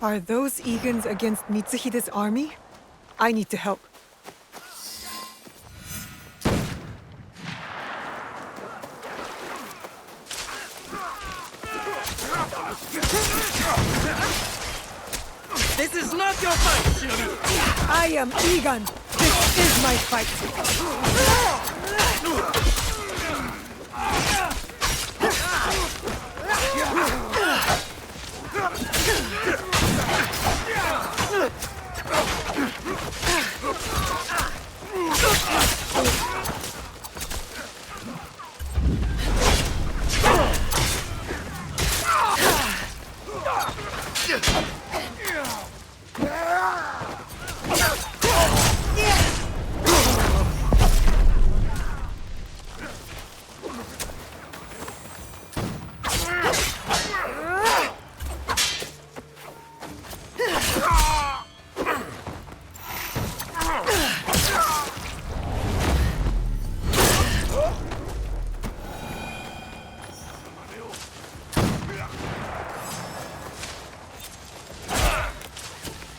Are those Egans against Mitsuhide's army? I need to help. This is not your fight, Shinobi! I am Egan. This is my fight.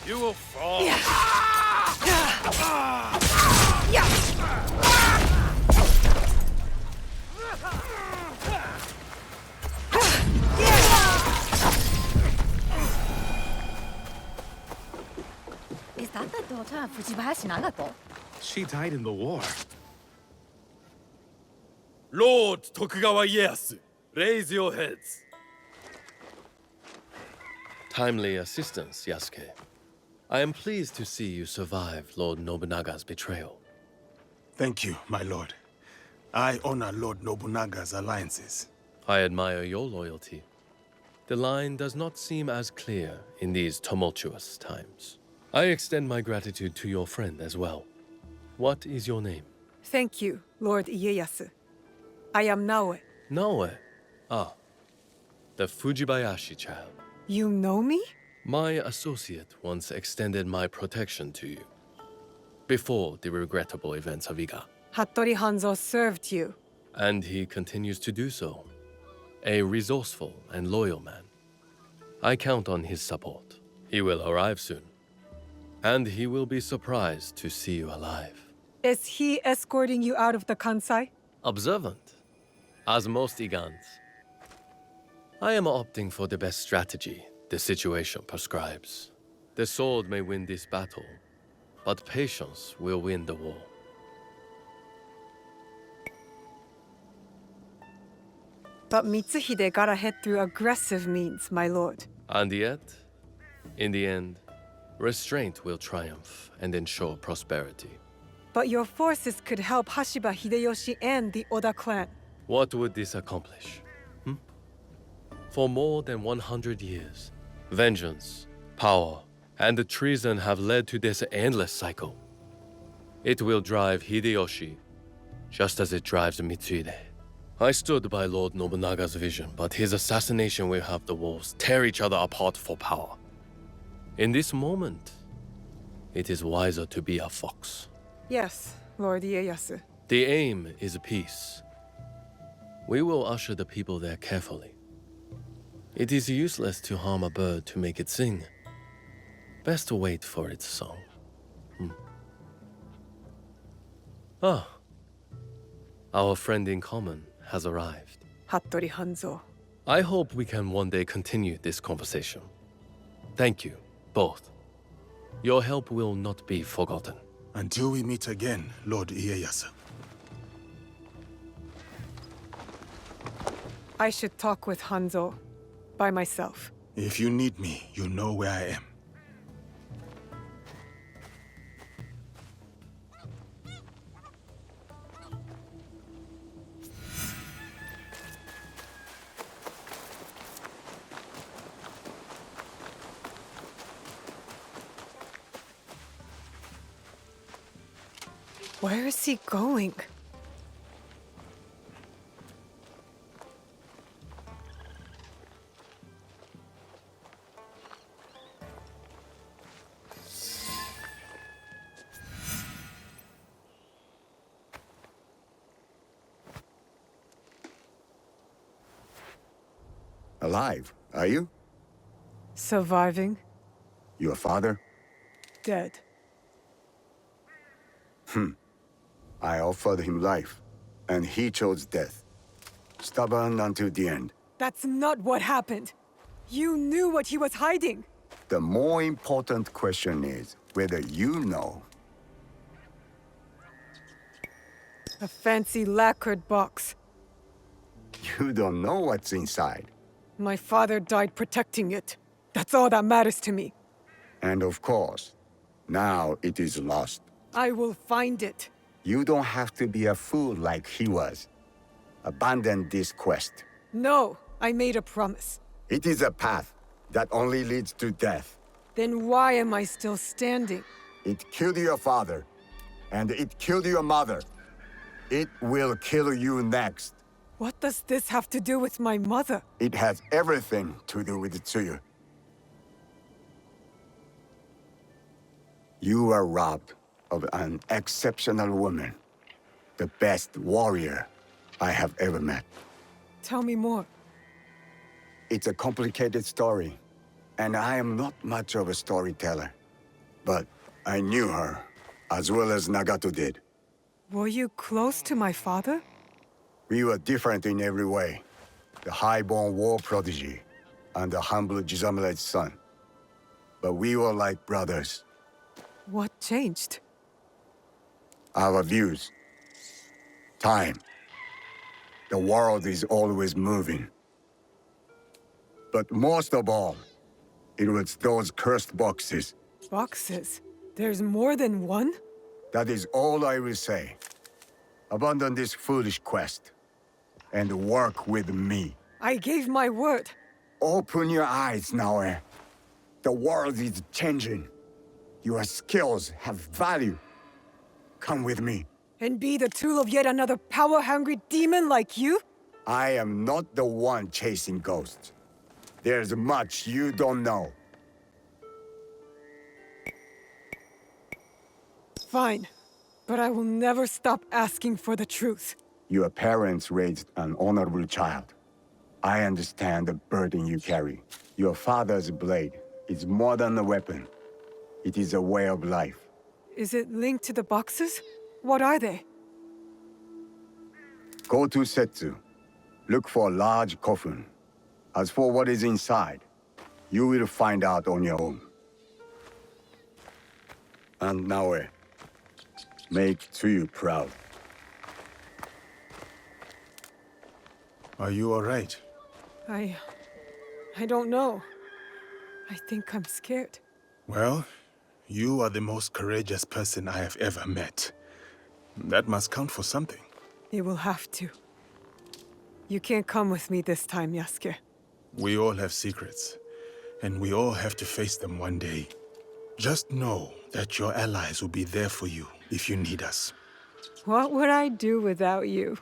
You will fall. Is that the daughter of Fujibayashi Nagato? She died in the war. Lord Tokugawa Ieyasu, raise your heads. Timely assistance, Yasuke. I am pleased to see you survive Lord Nobunaga's betrayal. Thank you, my lord. I honor Lord Nobunaga's alliances. I admire your loyalty. The line does not seem as clear in these tumultuous times. I extend my gratitude to your friend as well. What is your name? Thank you, Lord Ieyasu. I am Naoe. Naoe. Ah, the Fujibayashi child. You know me? My associate once extended my protection to you. Before the regrettable events of Iga. Hattori Hanzo served you. And he continues to do so. A resourceful and loyal man. I count on his support. He will arrive soon. And he will be surprised to see you alive. Is he escorting you out of the Kansai? Observant, as most Igans. I am opting for the best strategy the situation prescribes. The sword may win this battle, but patience will win the war. But Mitsuhide got ahead through aggressive means, my lord. And yet, in the end, restraint will triumph and ensure prosperity. But your forces could help Hashiba Hideyoshi and the Oda clan. What would this accomplish? For more than 100 years, vengeance, power, and treason have led to this endless cycle. It will drive Hideyoshi, just as it drives Mitsuhide. I stood by Lord Nobunaga's vision, but his assassination will have the wolves tear each other apart for power. In this moment, it is wiser to be a fox. Yes, Lord Ieyasu. The aim is peace. We will usher the people there carefully. It is useless to harm a bird to make it sing. Best to wait for its song. Ah, our friend in common has arrived. Hattori Hanzo. I hope we can one day continue this conversation. Thank you, both. Your help will not be forgotten. Until we meet again, Lord Ieyasu. I should talk with Hanzo. By myself. If you need me, you know where I am. Where is he going? Alive, are you? Surviving. Your father? Dead. I offered him life, and he chose death. Stubborn until the end. That's not what happened. You knew what he was hiding. The more important question is whether you know. A fancy lacquered box. You don't know what's inside. My father died protecting it. That's all that matters to me. And of course, now it is lost. I will find it. You don't have to be a fool like he was. Abandon this quest. No, I made a promise. It is a path that only leads to death. Then why am I still standing? It killed your father, and it killed your mother. It will kill you next. What does this have to do with my mother? It has everything to do with Tsuyu. You were robbed of an exceptional woman. The best warrior I have ever met. Tell me more. It's a complicated story, and I am not much of a storyteller. But I knew her, as well as Nagato did. Were you close to my father? We were different in every way. The high-born war prodigy, and the humble Jizamure's son. But we were like brothers. What changed? Our views. Time. The world is always moving. But most of all, it was those cursed boxes. Boxes? There's more than one? That is all I will say. Abandon this foolish quest, and work with me. I gave my word. Open your eyes, Naoe. The world is changing. Your skills have value. Come with me. And be the tool of yet another power-hungry demon like you? I am not the one chasing ghosts. There's much you don't know. Fine. But I will never stop asking for the truth. Your parents raised an honorable child. I understand the burden you carry. Your father's blade is more than a weapon. It is a way of life. Is it linked to the boxes? What are they? Go to Setsu. Look for a large coffin. As for what is inside, you will find out on your own. And Naoe, make Tsuyu proud. Are you all right? I don't know. I think I'm scared. Well, you are the most courageous person I have ever met. That must count for something. It will have to. You can't come with me this time, Yasuke. We all have secrets, and we all have to face them one day. Just know that your allies will be there for you if you need us. What would I do without you?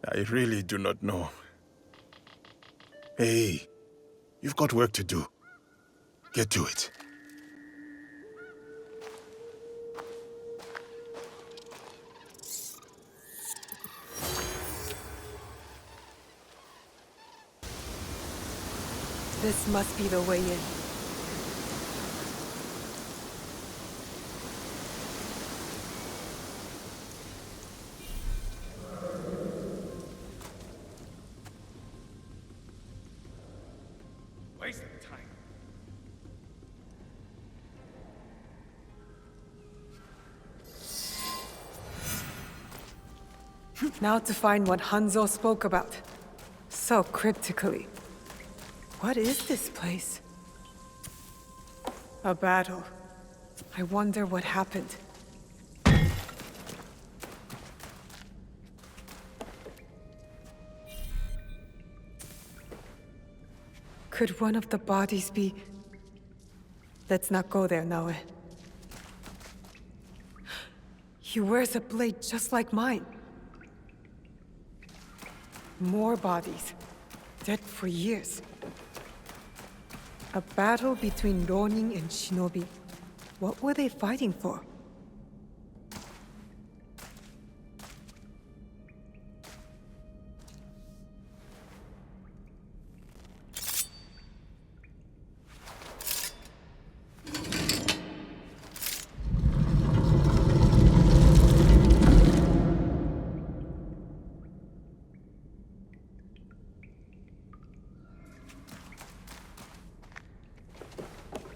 I really do not know. Hey, you've got work to do. Get to it. This must be the way in. Wasting time. Now to find what Hanzo spoke about. So cryptically. What is this place? A battle. I wonder what happened. Could one of the bodies be... Let's not go there, Naoe. He wears a blade just like mine. More bodies. Dead for years. A battle between Ronin and Shinobi. What were they fighting for?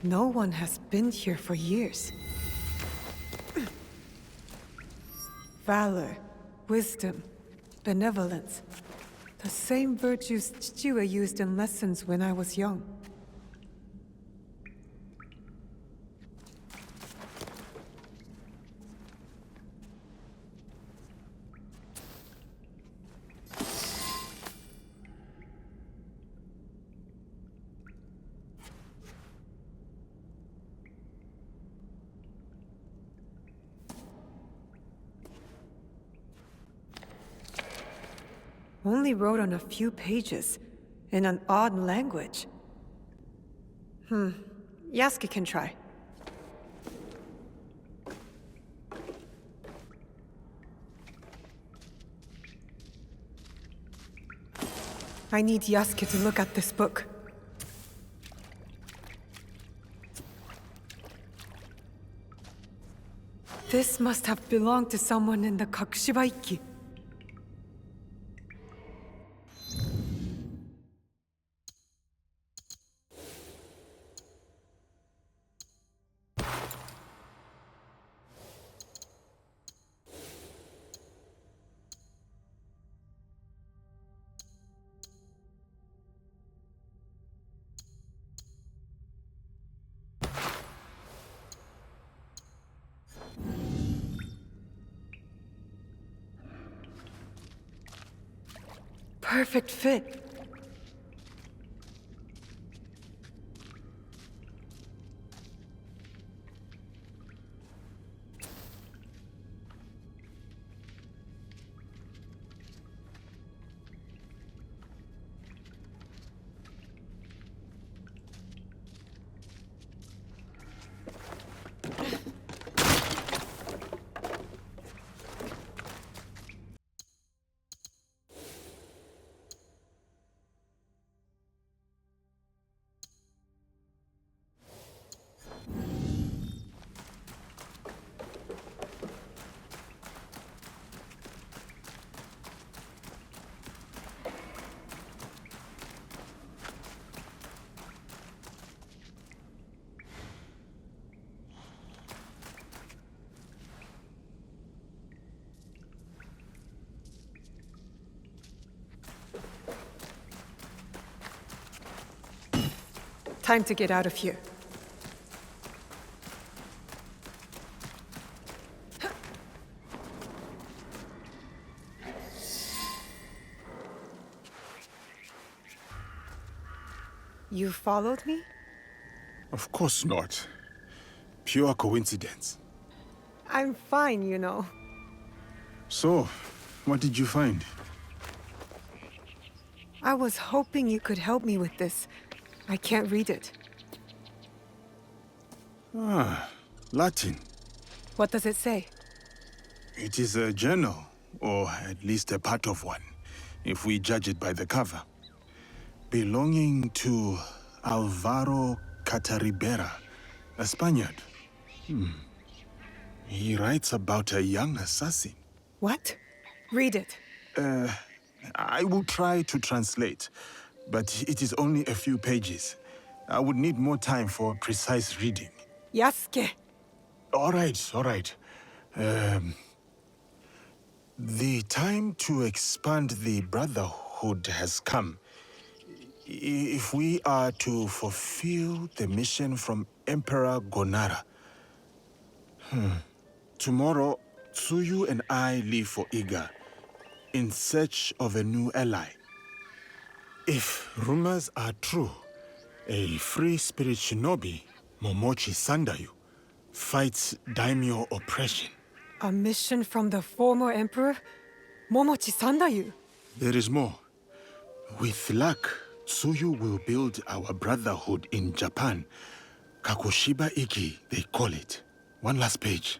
No one has been here for years. Valor, wisdom, benevolence. The same virtues Chichiwa used in lessons when I was young. Only wrote on a few pages, in an odd language. Yasuke can try. I need Yasuke to look at this book. This must have belonged to someone in the Kakushibaiki. Perfect fit. Time to get out of here. You followed me? Of course not. Pure coincidence. I'm fine, you know. So, what did you find? I was hoping you could help me with this. I can't read it. Ah, Latin. What does it say? It is a journal, or at least a part of one, if we judge it by the cover. Belonging to Alvaro Cataribera, a Spaniard. He writes about a young assassin. What? Read it. I will try to translate, but it is only a few pages. I would need more time for precise reading. Yasuke! All right. The time to expand the Brotherhood has come. If we are to fulfill the mission from Emperor Gonara. Tomorrow, Tsuyu and I leave for Iga, in search of a new ally. If rumors are true, a free spirit shinobi, Momochi Sandayu, fights daimyo oppression. A mission from the former emperor? Momochi Sandayu? There is more. With luck, Tsuyu will build our brotherhood in Japan. Kakushiba Iki, they call it. One last page.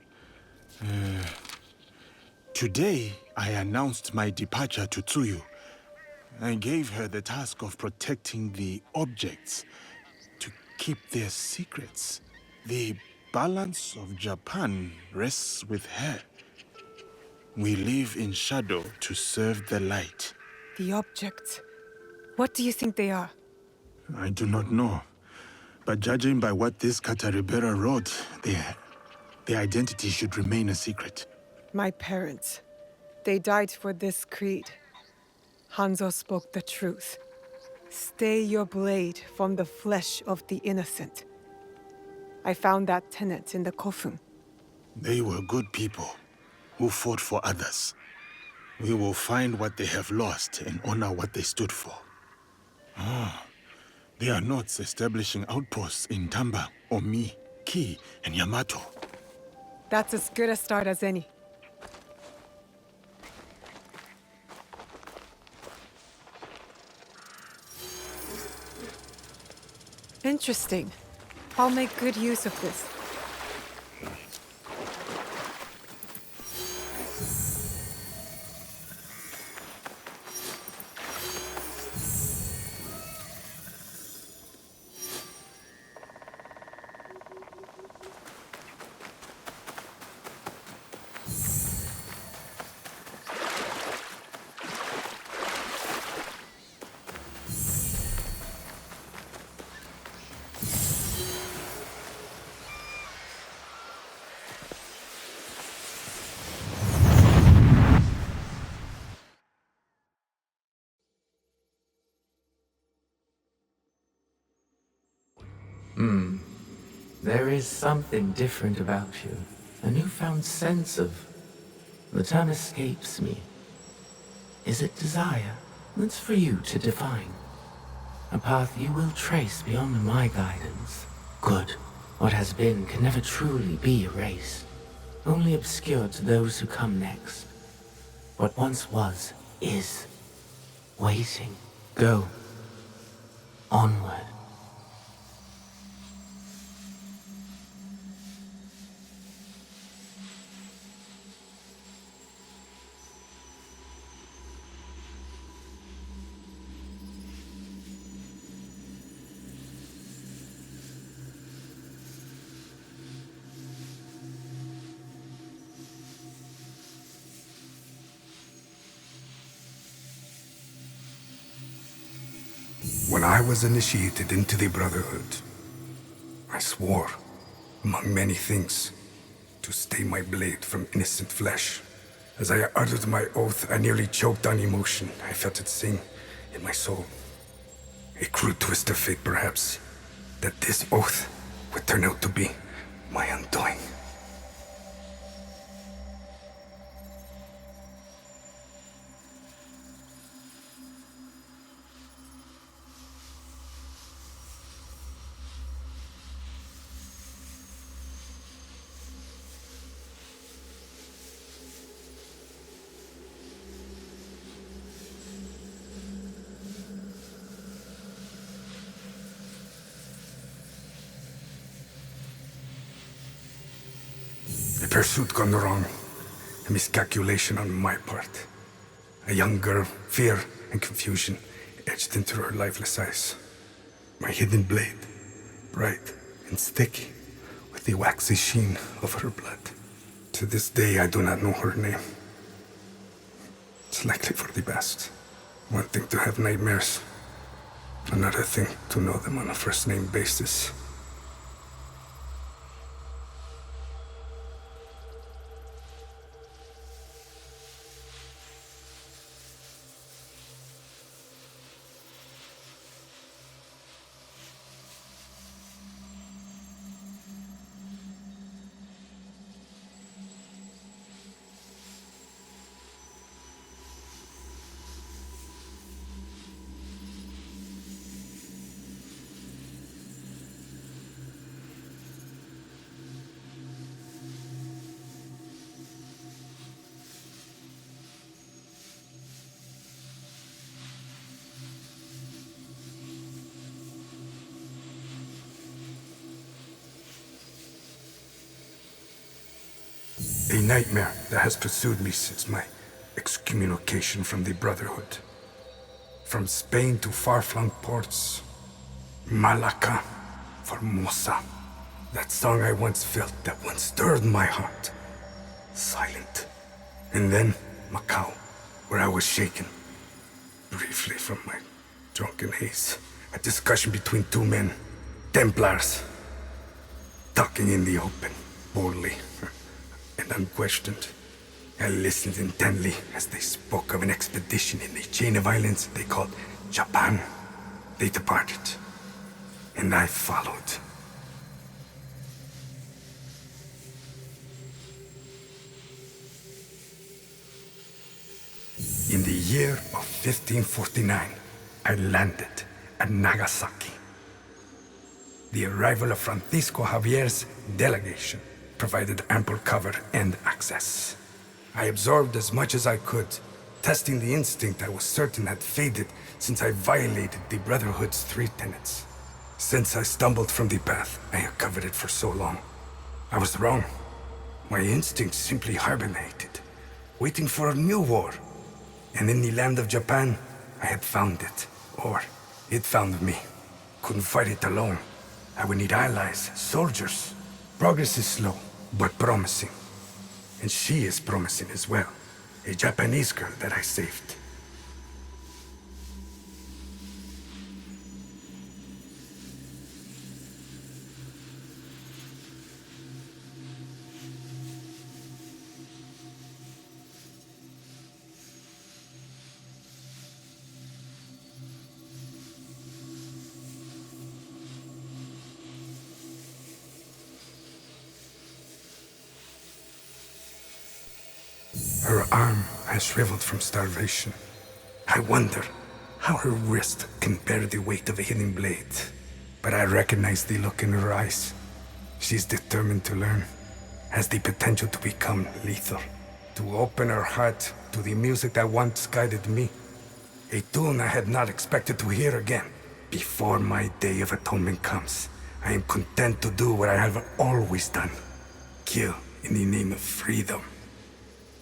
Today, I announced my departure to Tsuyu. I gave her the task of protecting the objects, to keep their secrets. The balance of Japan rests with her. We live in shadow to serve the light. The objects. What do you think they are? I do not know, But judging by what this Kataribera wrote, their identity should remain a secret. My parents, they died for this creed. Hanzo spoke the truth. Stay your blade from the flesh of the innocent. I found that tenet in the Kofun. They were good people who fought for others. We will find what they have lost and honor what they stood for. They are notes establishing outposts in Tamba, Omi, Ki, and Yamato. That's as good a start as any. Interesting. I'll make good use of this. There is something different about you. A newfound sense of... The term escapes me. Is it desire? That's for you to define. A path you will trace beyond my guidance. Good. What has been can never truly be erased. Only obscured to those who come next. What once was, is. Waiting. Go. Onward. When I was initiated into the Brotherhood, I swore, among many things, to stay my blade from innocent flesh. As I uttered my oath, I nearly choked on emotion. I felt it sing in my soul. A crude twist of fate, perhaps, that this oath would turn out to be my undoing. A pursuit gone wrong. A miscalculation on my part. A young girl, fear and confusion etched into her lifeless eyes. My hidden blade, bright and sticky, with the waxy sheen of her blood. To this day, I do not know her name. It's likely for the best. One thing to have nightmares, another thing to know them on a first-name basis. A nightmare that has pursued me since my excommunication from the Brotherhood. From Spain to far-flung ports, Malacca, Formosa. That song I once felt, that once stirred my heart. Silent. And then Macau, where I was shaken. Briefly from my drunken haze. A discussion between two men. Templars. Talking in the open, boldly, and unquestioned. I listened intently as they spoke of an expedition in the chain of islands they called Japan. They departed, and I followed. In the year of 1549, I landed at Nagasaki. The arrival of Francisco Javier's delegation provided ample cover and access. I absorbed as much as I could, testing the instinct I was certain had faded since I violated the Brotherhood's 3 tenets. Since I stumbled from the path I had coveted for so long, I was wrong. My instincts simply hibernated, waiting for a new war. And in the land of Japan, I had found it. Or, it found me. Couldn't fight it alone. I would need allies, soldiers. Progress is slow, but promising. And she is promising as well. A Japanese girl that I saved. Her arm has shriveled from starvation. I wonder how her wrist can bear the weight of a hidden blade. But I recognize the look in her eyes. She's determined to learn, has the potential to become lethal, to open her heart to the music that once guided me. A tune I had not expected to hear again. Before my day of atonement comes, I am content to do what I have always done. Kill in the name of freedom.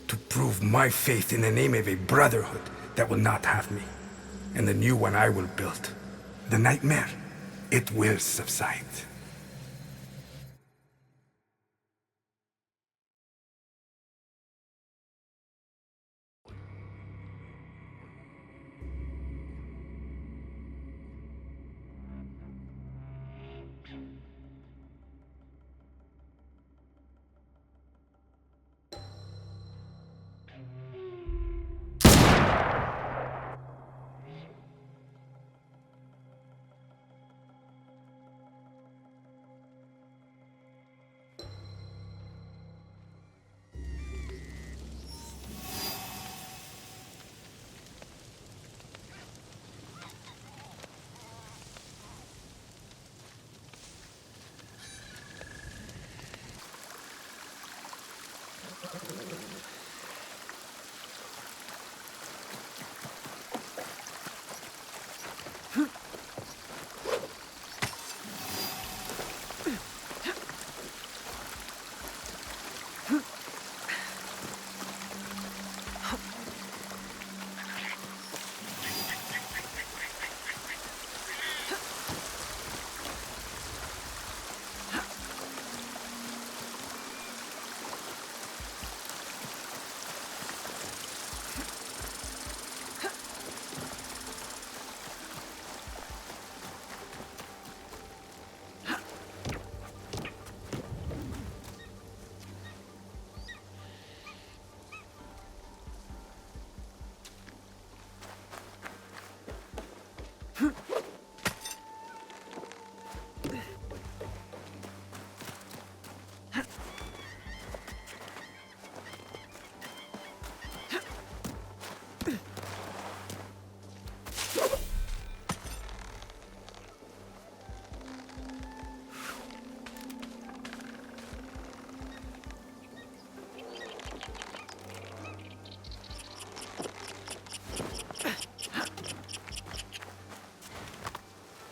To prove my faith in the name of a brotherhood that will not have me. And the new one I will build. The nightmare, it will subside.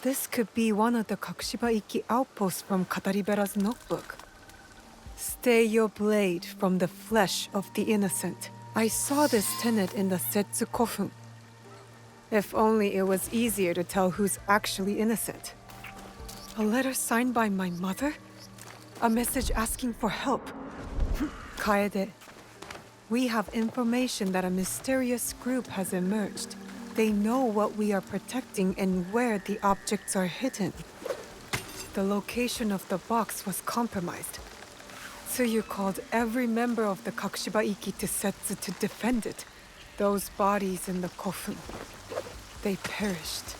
This could be one of the Kakushiba-iki outposts from Kataribera's notebook. Stay your blade from the flesh of the innocent. I saw this tenet in the Setsu Kofun. If only it was easier to tell who's actually innocent. A letter signed by my mother? A message asking for help. Kaede, we have information that a mysterious group has emerged. They know what we are protecting and where the objects are hidden. the location of the box was compromised. Tsuyu called every member of the Kakushiba-iki to Setsu to defend it. Those bodies in the kofun, they perished.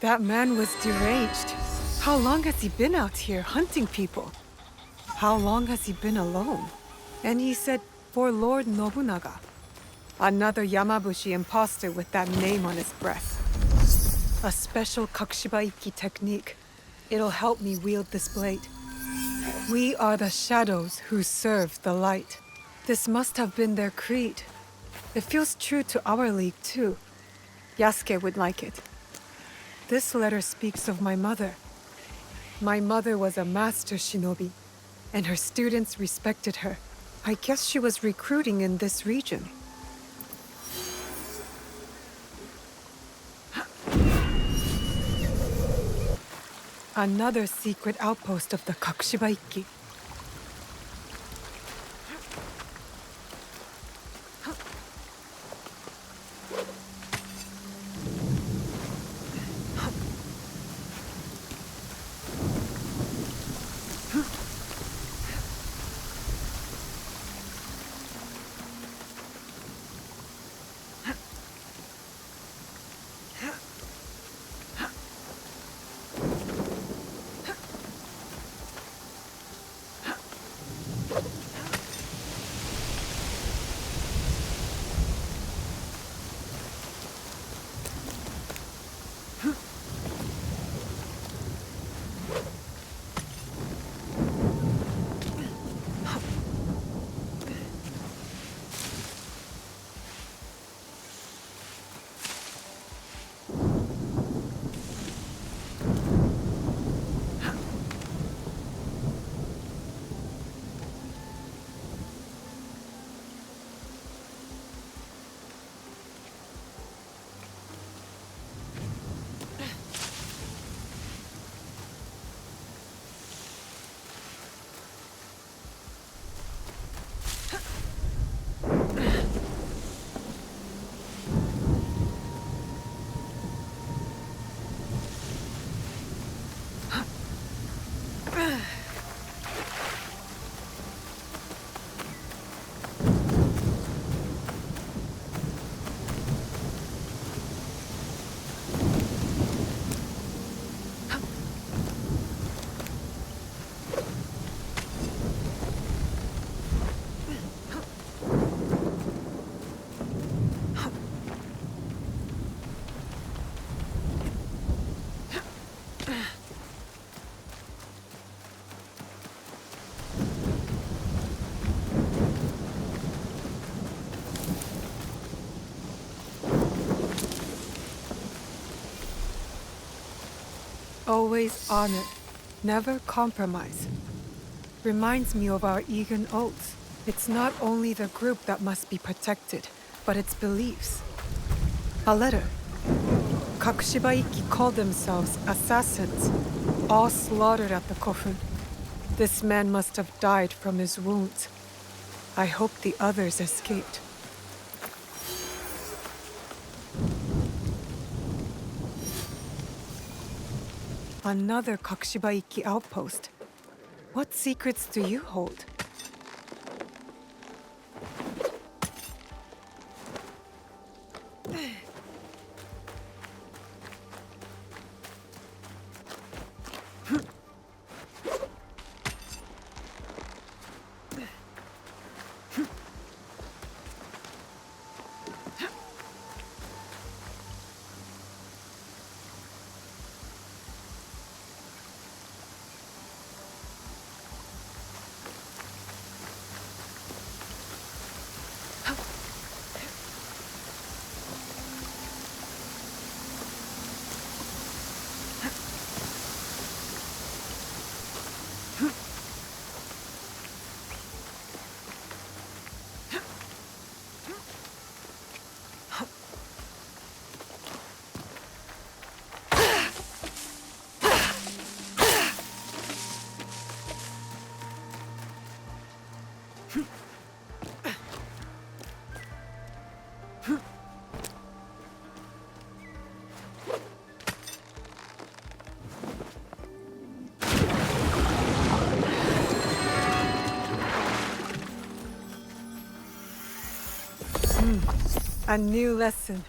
That man was deranged. How long has he been out here hunting people? How long has he been alone? And he said, for Lord Nobunaga. Another Yamabushi imposter with that name on his breath. A special Kakushiba-iki technique. It'll help me wield this blade. We are the shadows who serve the light. This must have been their creed. It feels true to our league, too. Yasuke would like it. This letter speaks of my mother. My mother was a master shinobi, and her students respected her. I guess she was recruiting in this region. Another secret outpost of the Kakushibaiki. Always honor, never compromise. Reminds me of our Egan oaths. It's not only the group that must be protected, but its beliefs. A letter. Kakushibaiki called themselves assassins, all slaughtered at the Kofun. This man must have died from his wounds. I hope the others escaped. Another Kakushibaiki outpost. What secrets do you hold? A new lesson.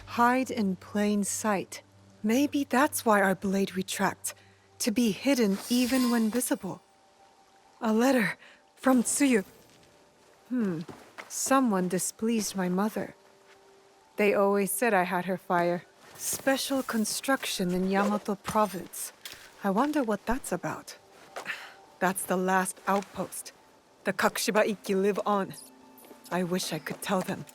Hide in plain sight. Maybe that's why our blade retracts, to be hidden even when visible. A letter from Tsuyu. Someone displeased my mother. They always said I had her fire. Special construction in Yamato province. I wonder what that's about. That's the last outpost. The Kakushiba Ikki live on. I wish I could tell them.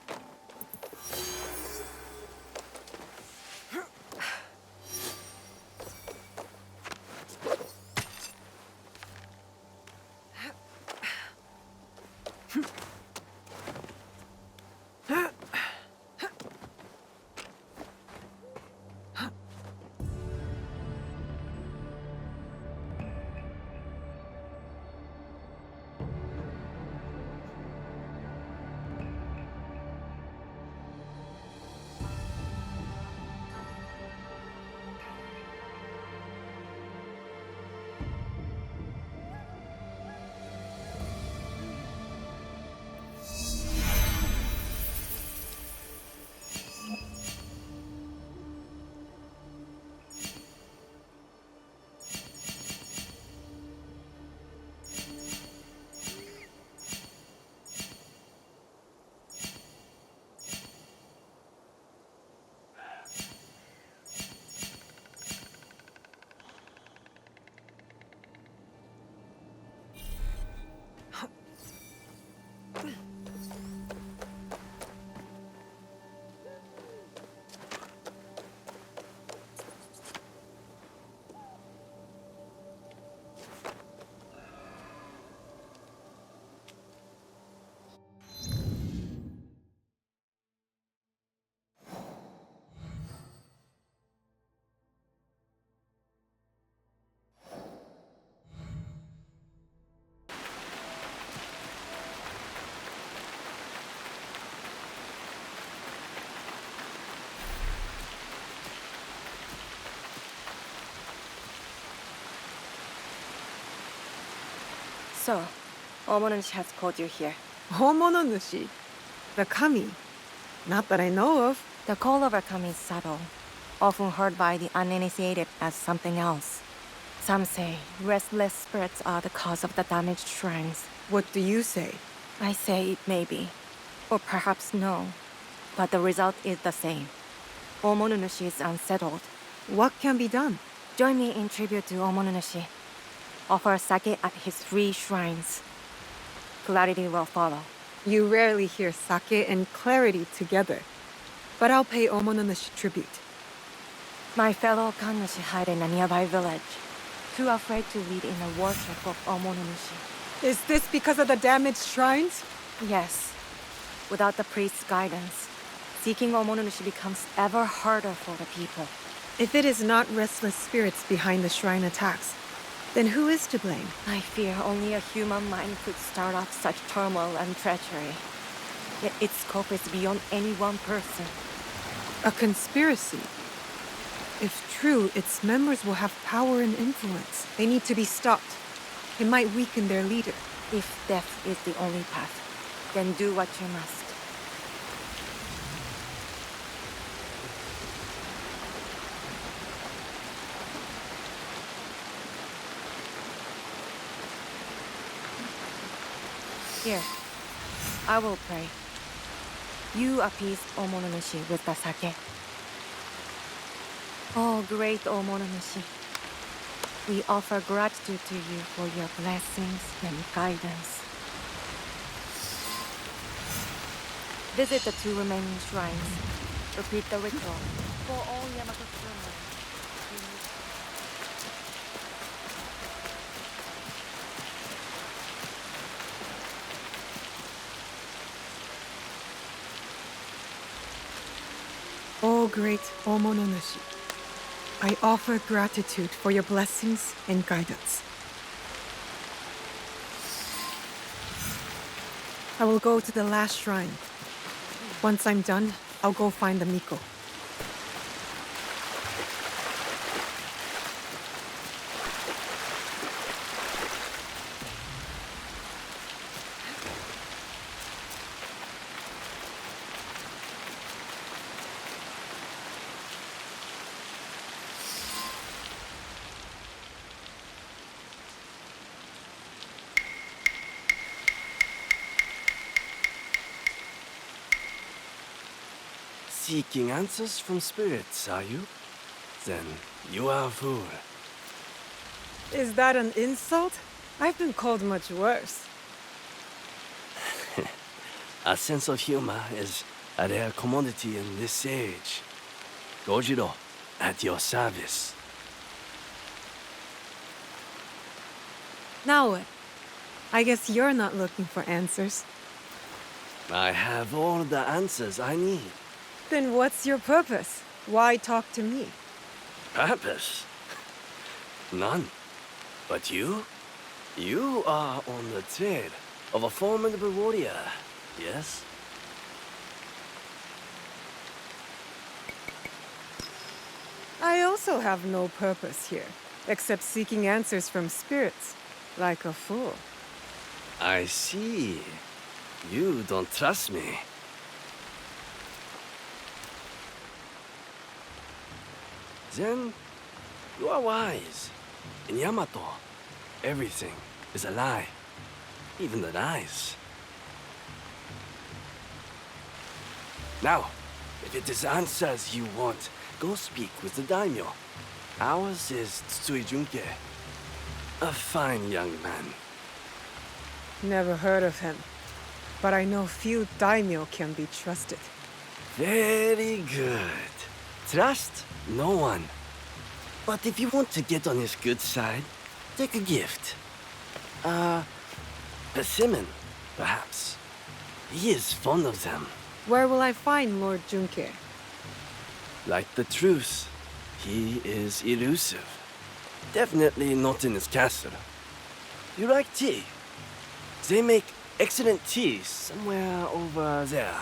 So, Omonushi has called you here. Homononushi? The kami? Not that I know of. The call of a kami is subtle, often heard by the uninitiated as something else. Some say restless spirits are the cause of the damaged shrines. What do you say? I say it may be, or perhaps no, but the result is the same. Omonushi is unsettled. What can be done? Join me in tribute to Omonushi. Offer sake at his 3 shrines. Clarity will follow. You rarely hear sake and clarity together. But I'll pay Omononushi tribute. My fellow kannushi hide in a nearby village, too afraid to lead in the worship of Omonushi. Is this because of the damaged shrines? Yes. Without the priest's guidance, seeking Omonushi becomes ever harder for the people. If it is not restless spirits behind the shrine attacks, then who is to blame? I fear only a human mind could start off such turmoil and treachery. Yet its scope is beyond any one person. A conspiracy? If true, its members will have power and influence. They need to be stopped. It might weaken their leader. If death is the only path, then do what you must. Here, I will pray. You appease Omonushi with the sake. Oh, great Omonushi, we offer gratitude to you for your blessings and guidance. Visit the 2 remaining shrines. Repeat the ritual for all Yamato children. O great Omononushi, I offer gratitude for your blessings and guidance. I will go to the last shrine. Once I'm done, I'll go find the Miko. Seeking answers from spirits, are you? Then you are a fool. Is that an insult? I've been called much worse. A sense of humor is a rare commodity in this age. Gojiro, at your service. Naoe, I guess you're not looking for answers. I have all the answers I need. Then what's your purpose? Why talk to me? Purpose? None. But you? You are on the trail of a formidable warrior, yes? I also have no purpose here, except seeking answers from spirits, like a fool. I see. You don't trust me. Then, you are wise. In Yamato, everything is a lie. Even the lies. Now, if it is answers you want, go speak with the daimyo. Ours is Tsui Junke. A fine young man. Never heard of him, but I know few daimyo can be trusted. Very good. Trust no one. But if you want to get on his good side, take a gift. Persimmon, perhaps. He is fond of them. Where will I find Lord Junke? Like the truth, he is elusive. Definitely not in his castle. You like tea? They make excellent tea somewhere over there.